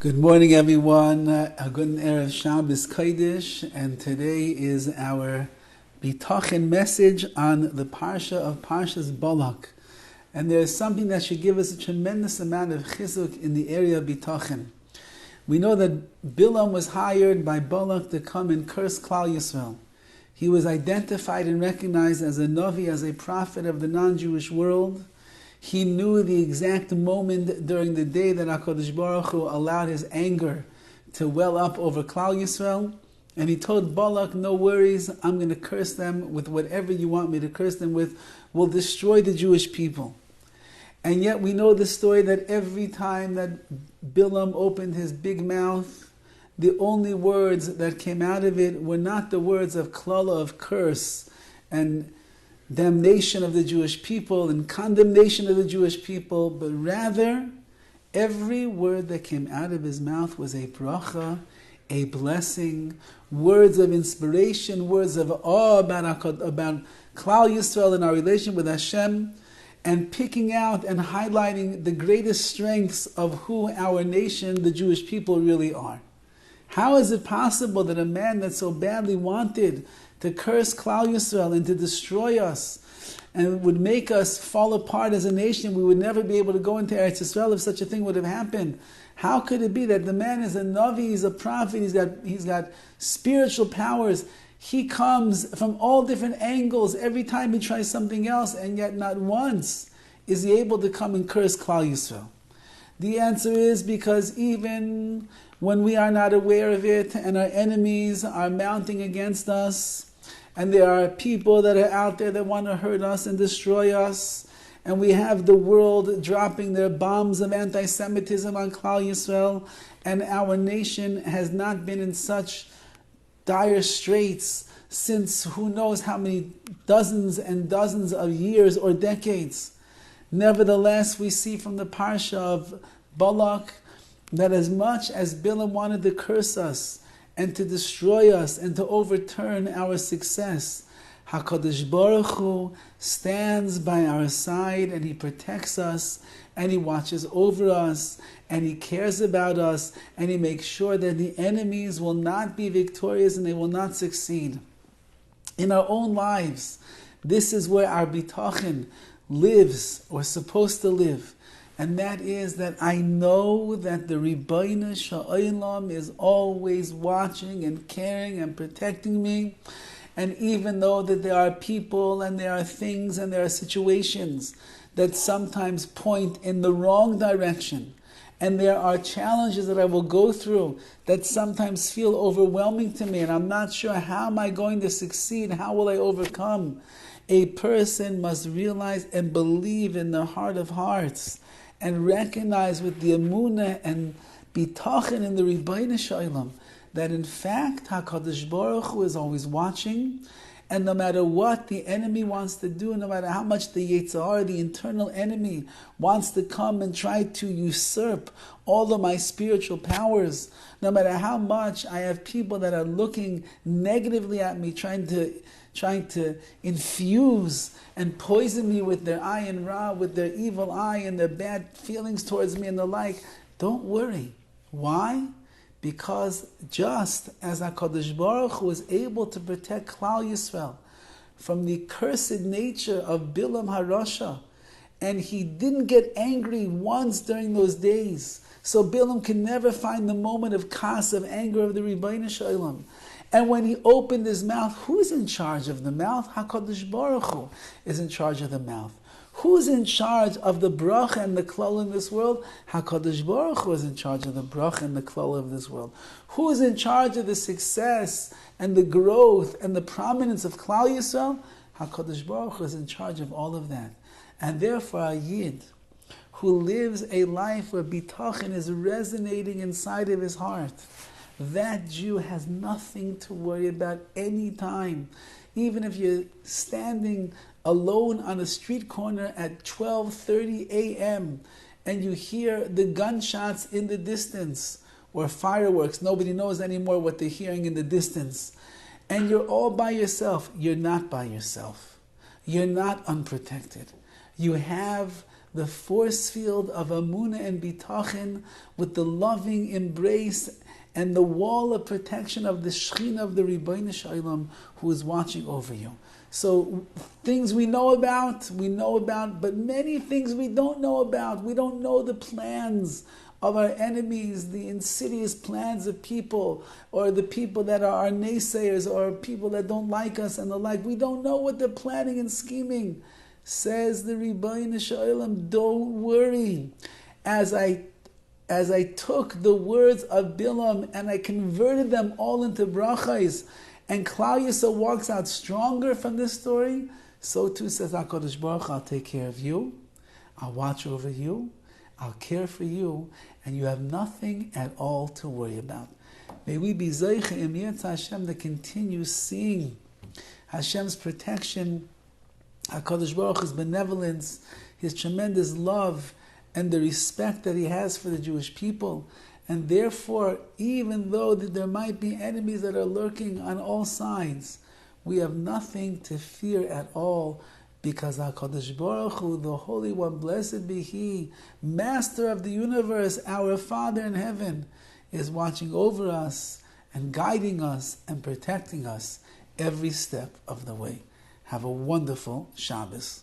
Good morning, everyone. A good Erev Shabbos Kodesh, and today is our Bitachon message on the Parsha of Parshas Balak. And there is something that should give us a tremendous amount of chizuk in the area of Bitachon. We know that Bilam was hired by Balak to come and curse Klal Yisrael. He was identified and recognized as a Navi, as a prophet of the non-Jewish world. He knew the exact moment during the day that HaKadosh Baruch Hu allowed his anger to well up over Klal Yisrael. And he told Balak, no worries, I'm going to curse them with whatever you want me to curse them with. We'll destroy the Jewish people. And yet we know the story that every time that Bilam opened his big mouth, the only words that came out of it were not the words of klala, of curse, and damnation of the Jewish people and condemnation of the Jewish people, but rather every word that came out of his mouth was a bracha, a blessing, words of inspiration, words of awe about Klal Yisrael and our relation with Hashem, and picking out and highlighting the greatest strengths of who our nation, the Jewish people, really are. How is it possible that a man that so badly wanted to curse Klal Yisrael and to destroy us and would make us fall apart as a nation, we would never be able to go into Eretz Yisrael if such a thing would have happened? How could it be that the man is a Navi, he's a prophet, he's got spiritual powers, he comes from all different angles every time he tries something else, and yet not once is he able to come and curse Klal Yisrael? The answer is because even when we are not aware of it and our enemies are mounting against us, and there are people that are out there that want to hurt us and destroy us, and we have the world dropping their bombs of anti-Semitism on Klal Yisrael, and our nation has not been in such dire straits since who knows how many dozens and dozens of years or decades. Nevertheless, we see from the Parsha of Balak that as much as Bilam wanted to curse us and to destroy us and to overturn our success, HaKadosh Baruch Hu stands by our side and He protects us and He watches over us and He cares about us and He makes sure that the enemies will not be victorious and they will not succeed. In our own lives, this is where our Bitachon lives, or supposed to live. And that is that I know that the Rabbi Shalom is always watching and caring and protecting me. And even though that there are people and there are things and there are situations that sometimes point in the wrong direction, and there are challenges that I will go through that sometimes feel overwhelming to me, and I'm not sure how am I going to succeed, how will I overcome? A person must realize and believe in the heart of hearts and recognize with the emunah and bitachon in the Rabbi Shalom that in fact HaKadosh Baruch Hu is always watching, and no matter what the enemy wants to do, no matter how much the Yetzirah, the internal enemy, wants to come and try to usurp all of my spiritual powers, no matter how much I have people that are looking negatively at me, trying to infuse and poison me with their ayin ra, with their evil eye and their bad feelings towards me and the like, don't worry. Why? Because just as HaKadosh Baruch Hu was able to protect Klal Yisrael from the cursed nature of Bilam HaRasha, and he didn't get angry once during those days, so Bilam can never find the moment of kas, of anger of the Rabbi Shalom. And when he opened his mouth, who's in charge of the mouth? HaKadosh Baruch Hu is in charge of the mouth. Who's in charge of the bracha and the klal in this world? HaKadosh Baruch Hu is in charge of the bracha and the klal of this world. Who is in charge of the success and the growth and the prominence of Klal Yisrael? HaKadosh Baruch Hu is in charge of all of that. And therefore a Yid who lives a life where bitachon is resonating inside of his heart, that Jew has nothing to worry about any time. Even if you're standing alone on a street corner at 12:30 a.m. and you hear the gunshots in the distance, or fireworks, nobody knows anymore what they're hearing in the distance, and you're all by yourself, you're not by yourself. You're not unprotected. You have the force field of Amunah and Bitachon with the loving embrace and the wall of protection of the Shekhinah of the Ribbono Shel Olam who is watching over you. So things we know about, but many things we don't know about. We don't know the plans of our enemies, the insidious plans of people, or the people that are our naysayers, or people that don't like us and the like. We don't know what they're planning and scheming. Says the Ribbono Shel Olam, don't worry. As I took the words of Bilam and I converted them all into brachas, and Klal Yisrael walks out stronger from this story, so too says HaKadosh Baruch Hu, I'll take care of you, I'll watch over you, I'll care for you, and you have nothing at all to worry about. May we be Zeicha Im Yirtzeh Hashem to continue seeing Hashem's protection, HaKadosh Baruch Hu's benevolence, His tremendous love, and the respect that He has for the Jewish people. And therefore, even though there might be enemies that are lurking on all sides, we have nothing to fear at all, because HaKadosh Baruch Hu, the Holy One, blessed be He, Master of the universe, our Father in heaven, is watching over us and guiding us and protecting us every step of the way. Have a wonderful Shabbos.